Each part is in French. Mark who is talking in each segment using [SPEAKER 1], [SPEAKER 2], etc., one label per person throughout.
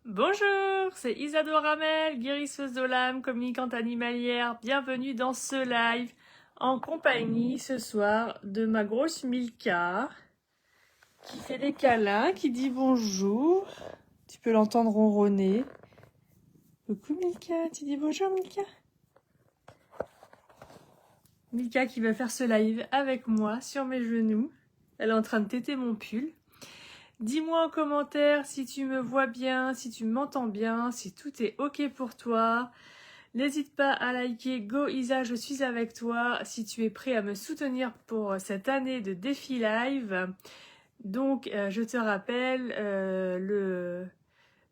[SPEAKER 1] Bonjour, c'est Isadora Ramel, guérisseuse de l'âme, communicante animalière. Bienvenue dans ce live en compagnie ce soir de ma grosse Milka qui fait des câlins, qui dit bonjour. Tu peux l'entendre ronronner. Coucou Milka, tu dis bonjour Milka. Milka qui va faire ce live avec moi sur mes genoux. Elle est en train de téter mon pull. Dis-moi en commentaire si tu me vois bien, si tu m'entends bien, si tout est ok pour toi. N'hésite pas à liker Go Isa, je suis avec toi si tu es prêt à me soutenir pour cette année de défi live. Donc je te rappelle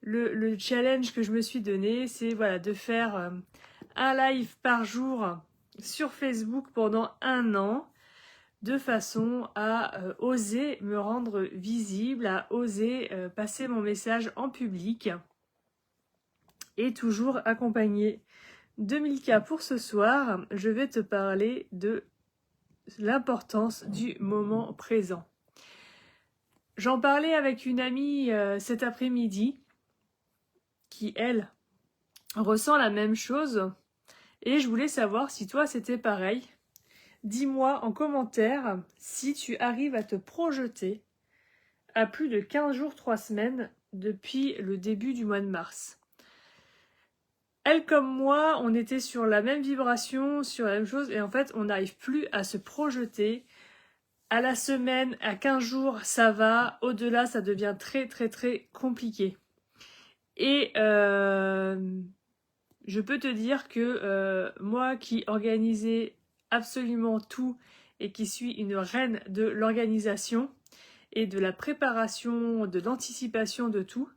[SPEAKER 1] le challenge que je me suis donné, c'est voilà, de faire un live par jour sur Facebook pendant 1 an, de façon à oser me rendre visible, à oser passer mon message en public, et toujours accompagné de Milka. Pour ce soir, je vais te parler de l'importance du moment présent. J'en parlais avec une amie cet après-midi qui, elle, ressent la même chose, et je voulais savoir si toi c'était pareil. Dis-moi en commentaire si tu arrives à te projeter à plus de 15 jours, 3 semaines depuis le début du mois de mars. Elle comme moi, on était sur la même vibration, sur la même chose, et en fait, on n'arrive plus à se projeter. À la semaine, à 15 jours, ça va. Au-delà, ça devient très, très, très compliqué. Et je peux te dire que moi qui organisais absolument tout et qui suis une reine de l'organisation et de la préparation, de l'anticipation de tout,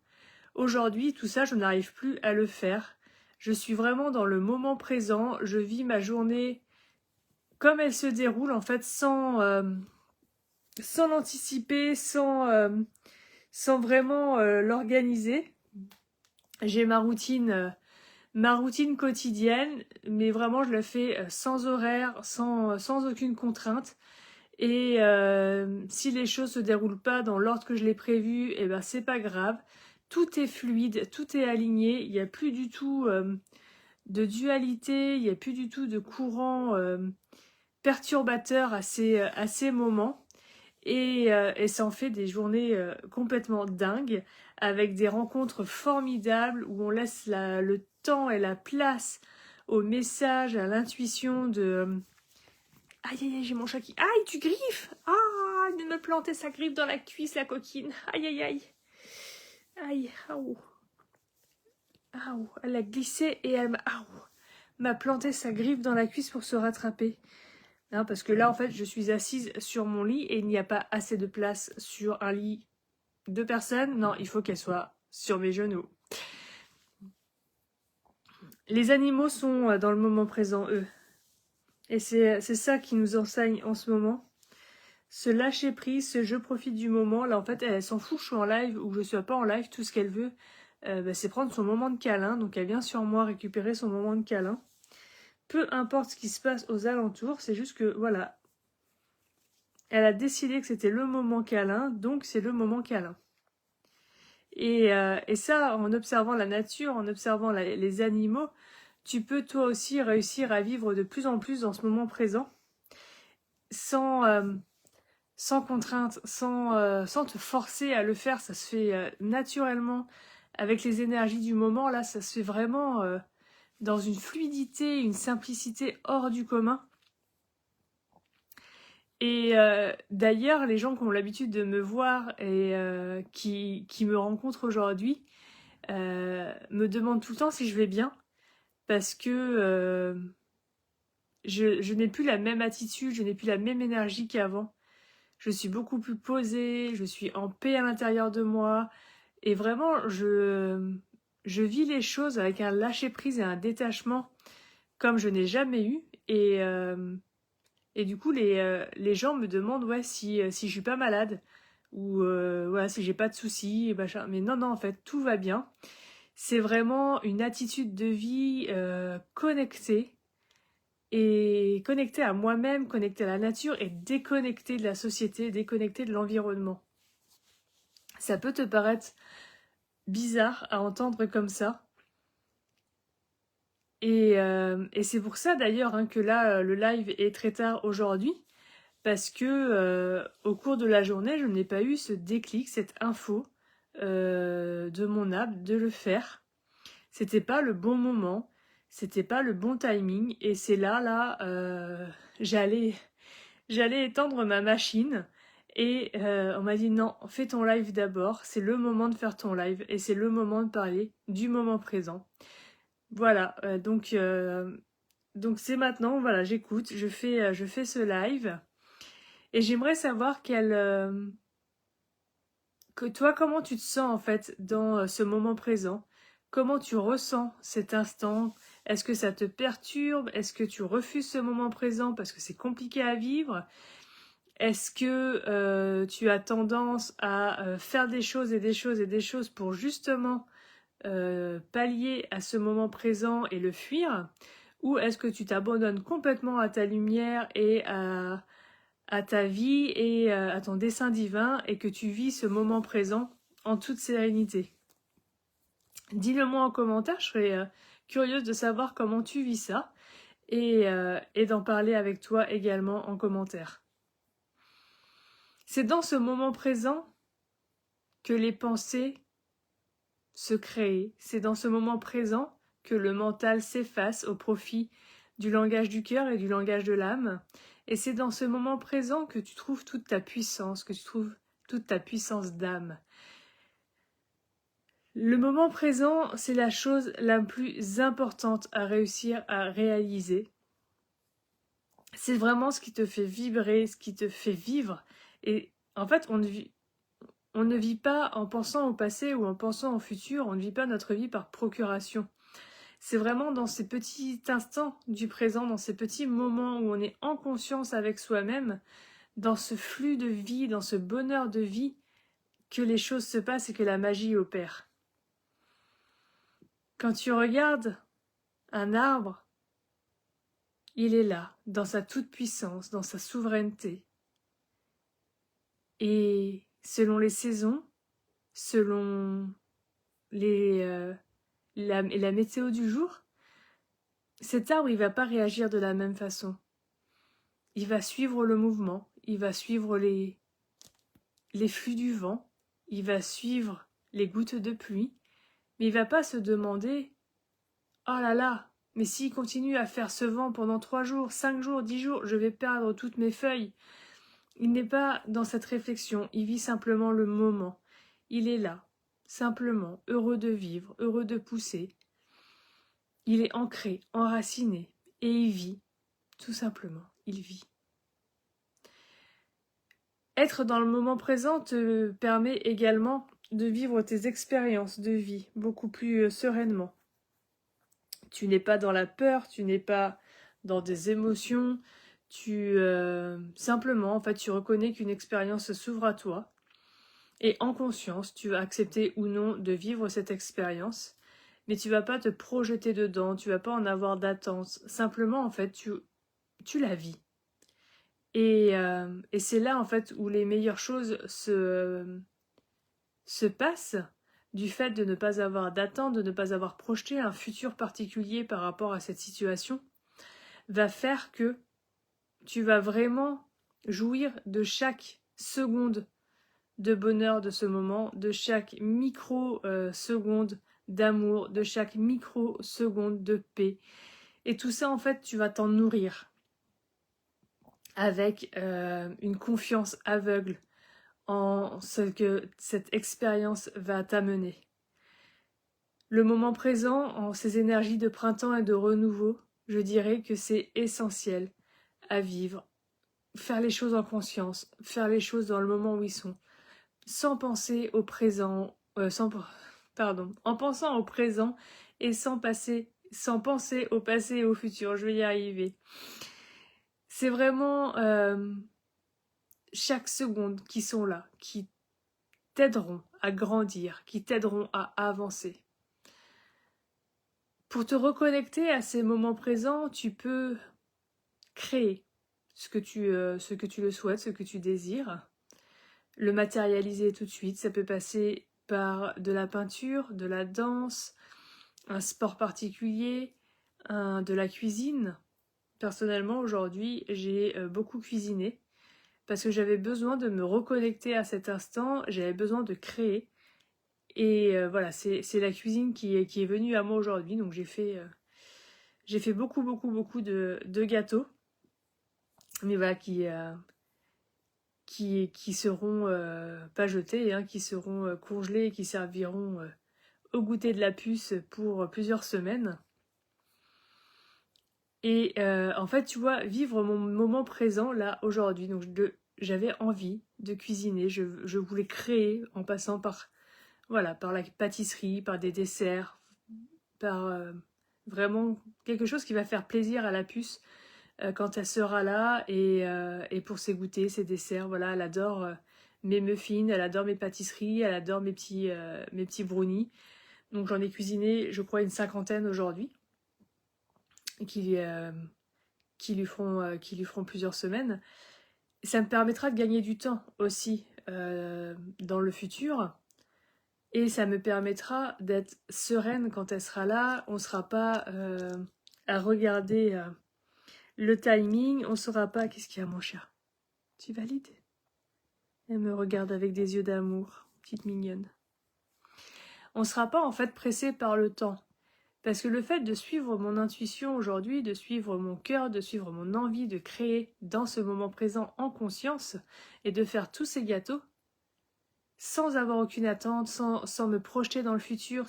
[SPEAKER 1] aujourd'hui, tout ça, je n'arrive plus à le faire. Je suis vraiment dans le moment présent, je vis ma journée comme elle se déroule, en fait, sans l'anticiper, sans vraiment l'organiser. J'ai ma routine quotidienne, mais vraiment je la fais sans horaire, sans aucune contrainte. Et si les choses se déroulent pas dans l'ordre que je l'ai prévu, eh ben c'est pas grave. Tout est fluide, tout est aligné, il n'y a plus du tout de dualité, il n'y a plus du tout de courant perturbateur à ces moments. Et ça en fait des journées complètement dingues, avec des rencontres formidables où on laisse le temps et la place au message, à l'intuition de... Aïe aïe aïe, j'ai mon chat qui... Aïe, tu griffes! Ah, il vient de me planter sa griffe dans la cuisse, la coquine. Aïe aïe aïe. Aïe, aouh. Aouh, elle a glissé et elle m'a planté sa griffe dans la cuisse pour se rattraper. Non, parce que là, en fait, je suis assise sur mon lit et il n'y a pas assez de place sur un lit de personnes. Non, il faut qu'elle soit sur mes genoux. Les animaux sont dans le moment présent, eux. Et c'est ça qui nous enseigne en ce moment. Se lâcher prise, ce je profite du moment. Là, en fait, elle s'en fout que je sois en live ou que je ne sois pas en live. Tout ce qu'elle veut, c'est prendre son moment de câlin. Donc, elle vient sur moi récupérer son moment de câlin. Peu importe ce qui se passe aux alentours, c'est juste que, voilà, elle a décidé que c'était le moment câlin, donc c'est le moment câlin. Et ça, en observant la nature, en observant les animaux, tu peux toi aussi réussir à vivre de plus en plus dans ce moment présent, sans contrainte, sans te forcer à le faire. Ça se fait naturellement avec les énergies du moment. Là, ça se fait vraiment dans une fluidité, une simplicité hors du commun. Et d'ailleurs, les gens qui ont l'habitude de me voir et qui me rencontrent aujourd'hui me demandent tout le temps si je vais bien, parce que je n'ai plus la même attitude, je n'ai plus la même énergie qu'avant. Je suis beaucoup plus posée, je suis en paix à l'intérieur de moi, et vraiment, je vis les choses avec un lâcher-prise et un détachement comme je n'ai jamais eu, et du coup, les gens me demandent ouais, si je suis pas malade, ou voilà, si j'ai pas de soucis, et machin. Mais non, en fait, tout va bien. C'est vraiment une attitude de vie connectée, et connectée à moi-même, connectée à la nature, et déconnectée de la société, déconnectée de l'environnement. Ça peut te paraître bizarre à entendre comme ça. Et c'est pour ça d'ailleurs hein, que là, le live est très tard aujourd'hui, parce que au cours de la journée, je n'ai pas eu ce déclic, cette info de mon âme de le faire. C'était pas le bon moment, c'était pas le bon timing, et c'est j'allais étendre ma machine, et on m'a dit non, fais ton live d'abord, c'est le moment de faire ton live, et c'est le moment de parler du moment présent. Voilà, donc c'est maintenant, voilà, j'écoute, je fais ce live, et j'aimerais savoir que toi, comment tu te sens en fait dans ce moment présent? Comment tu ressens cet instant? Est-ce que ça te perturbe? Est-ce que tu refuses ce moment présent parce que c'est compliqué à vivre? Est-ce que tu as tendance à faire des choses et des choses et des choses pour justement pallier à ce moment présent et le fuir? Ou est-ce que tu t'abandonnes complètement à ta lumière et à ta vie et à ton dessein divin et que tu vis ce moment présent en toute sérénité? Dis-le moi en commentaire, je serais curieuse de savoir comment tu vis ça et d'en parler avec toi également en commentaire. C'est dans ce moment présent que les pensées se créent, c'est dans ce moment présent que le mental s'efface au profit du langage du cœur et du langage de l'âme, et c'est dans ce moment présent que tu trouves toute ta puissance, que tu trouves toute ta puissance d'âme. Le moment présent, c'est la chose la plus importante à réussir à réaliser. C'est vraiment ce qui te fait vibrer, ce qui te fait vivre. Et en fait, on ne vit pas en pensant au passé ou en pensant au futur, on ne vit pas notre vie par procuration. C'est vraiment dans ces petits instants du présent, dans ces petits moments où on est en conscience avec soi-même, dans ce flux de vie, dans ce bonheur de vie, que les choses se passent et que la magie opère. Quand tu regardes un arbre, il est là, dans sa toute-puissance, dans sa souveraineté. Et selon les saisons, selon la météo du jour, cet arbre, il va pas réagir de la même façon. Il va suivre le mouvement, il va suivre les flux du vent, il va suivre les gouttes de pluie, mais il va pas se demander « Oh là là, mais s'il continue à faire ce vent pendant 3 jours, 5 jours, 10 jours, je vais perdre toutes mes feuilles. » Il n'est pas dans cette réflexion, il vit simplement le moment. Il est là, simplement, heureux de vivre, heureux de pousser. Il est ancré, enraciné, et il vit, tout simplement, il vit. Être dans le moment présent te permet également de vivre tes expériences de vie beaucoup plus sereinement. Tu n'es pas dans la peur, tu n'es pas dans des émotions, simplement, en fait, tu reconnais qu'une expérience s'ouvre à toi et en conscience, tu vas accepter ou non de vivre cette expérience, mais tu vas pas te projeter dedans, tu vas pas en avoir d'attente. Simplement, en fait, tu la vis. Et c'est là, en fait, où les meilleures choses se passent, du fait de ne pas avoir d'attente, de ne pas avoir projeté un futur particulier par rapport à cette situation, va faire que tu vas vraiment jouir de chaque seconde de bonheur de ce moment, de chaque micro-seconde d'amour, de chaque micro-seconde de paix. Et tout ça, en fait, tu vas t'en nourrir avec une confiance aveugle en ce que cette expérience va t'amener. Le moment présent, en ces énergies de printemps et de renouveau, je dirais que c'est essentiel à vivre. Faire les choses en conscience, faire les choses dans le moment où ils sont, sans penser au présent, en pensant au présent et sans penser au passé et au futur. Je vais y arriver. C'est vraiment chaque seconde qui sont là, qui t'aideront à grandir, qui t'aideront à avancer. Pour te reconnecter à ces moments présents, tu peux créer ce que tu le souhaites, ce que tu désires, le matérialiser tout de suite. Ça peut passer par de la peinture, de la danse, un sport particulier, de la cuisine. Personnellement, aujourd'hui, j'ai beaucoup cuisiné parce que j'avais besoin de me reconnecter à cet instant, j'avais besoin de créer. Et voilà, c'est la cuisine qui est venue à moi aujourd'hui. Donc j'ai fait beaucoup, beaucoup, beaucoup de gâteaux. Mais voilà, qui seront pas jetés, hein, qui seront congelés et qui serviront au goûter de la puce pour plusieurs semaines. Et en fait, tu vois, vivre mon moment présent, là, aujourd'hui, donc j'avais envie de cuisiner, je voulais créer en passant par, voilà, par la pâtisserie, par des desserts, par vraiment quelque chose qui va faire plaisir à la puce quand elle sera là et pour ses goûters, ses desserts, voilà, elle adore mes muffins, elle adore mes pâtisseries, elle adore mes petits brownies. Donc j'en ai cuisiné, je crois, une 50aine aujourd'hui, qui lui feront plusieurs semaines. Ça me permettra de gagner du temps aussi dans le futur. Et ça me permettra d'être sereine quand elle sera là. On ne sera pas à regarder le timing. On ne saura pas... Qu'est-ce qu'il y a, mon cher? Tu valides? Elle me regarde avec des yeux d'amour. Petite mignonne. On ne sera pas en fait pressé par le temps. Parce que le fait de suivre mon intuition aujourd'hui, de suivre mon cœur, de suivre mon envie de créer dans ce moment présent en conscience et de faire tous ces gâteaux, sans avoir aucune attente, sans me projeter dans le futur,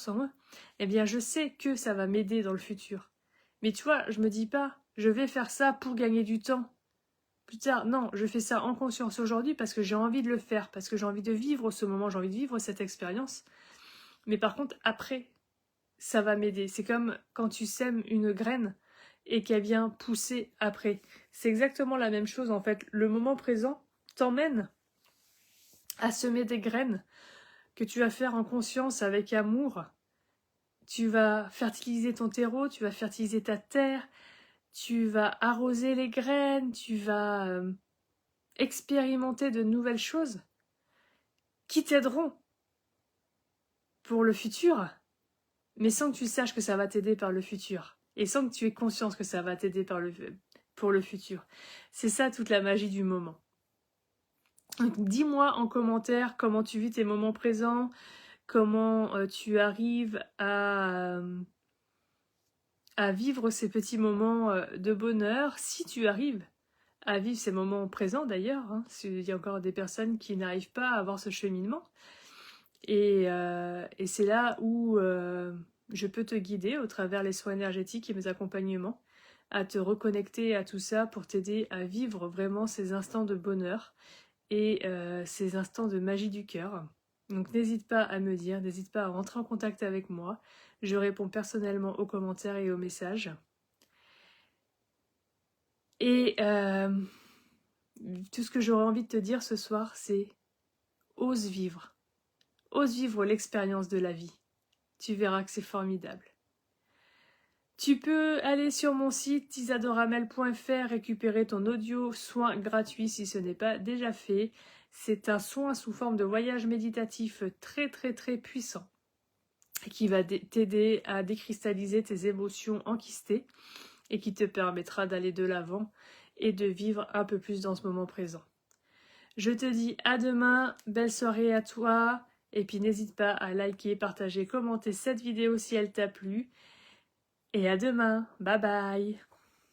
[SPEAKER 1] eh bien je sais que ça va m'aider dans le futur. Mais tu vois, je me dis pas, je vais faire ça pour gagner du temps. Plus tard, non, je fais ça en conscience aujourd'hui parce que j'ai envie de le faire, parce que j'ai envie de vivre ce moment, j'ai envie de vivre cette expérience. Mais par contre, après, ça va m'aider. C'est comme quand tu sèmes une graine et qu'elle vient pousser après. C'est exactement la même chose en fait. Le moment présent t'emmène à semer des graines que tu vas faire en conscience avec amour. Tu vas fertiliser ton terreau, tu vas fertiliser ta terre, tu vas arroser les graines, tu vas expérimenter de nouvelles choses qui t'aideront pour le futur, mais sans que tu saches que ça va t'aider par le futur. Et sans que tu aies conscience que ça va t'aider pour le futur. C'est ça toute la magie du moment. Donc, dis-moi en commentaire comment tu vis tes moments présents, comment tu arrives à vivre ces petits moments de bonheur, si tu arrives à vivre ces moments présents d'ailleurs, hein, il y a encore des personnes qui n'arrivent pas à avoir ce cheminement. Et c'est là où je peux te guider au travers les soins énergétiques et mes accompagnements, à te reconnecter à tout ça pour t'aider à vivre vraiment ces instants de bonheur et ces instants de magie du cœur. Donc n'hésite pas à me dire, n'hésite pas à rentrer en contact avec moi. Je réponds personnellement aux commentaires et aux messages. Et tout ce que j'aurais envie de te dire ce soir, c'est ose vivre. Ose vivre l'expérience de la vie. Tu verras que c'est formidable. Tu peux aller sur mon site isadoramel.fr, récupérer ton audio soin gratuit si ce n'est pas déjà fait. C'est un soin sous forme de voyage méditatif très très très puissant qui va t'aider à décristalliser tes émotions enquistées et qui te permettra d'aller de l'avant et de vivre un peu plus dans ce moment présent. Je te dis à demain, belle soirée à toi, et puis n'hésite pas à liker, partager, commenter cette vidéo si elle t'a plu. Et à demain, bye bye.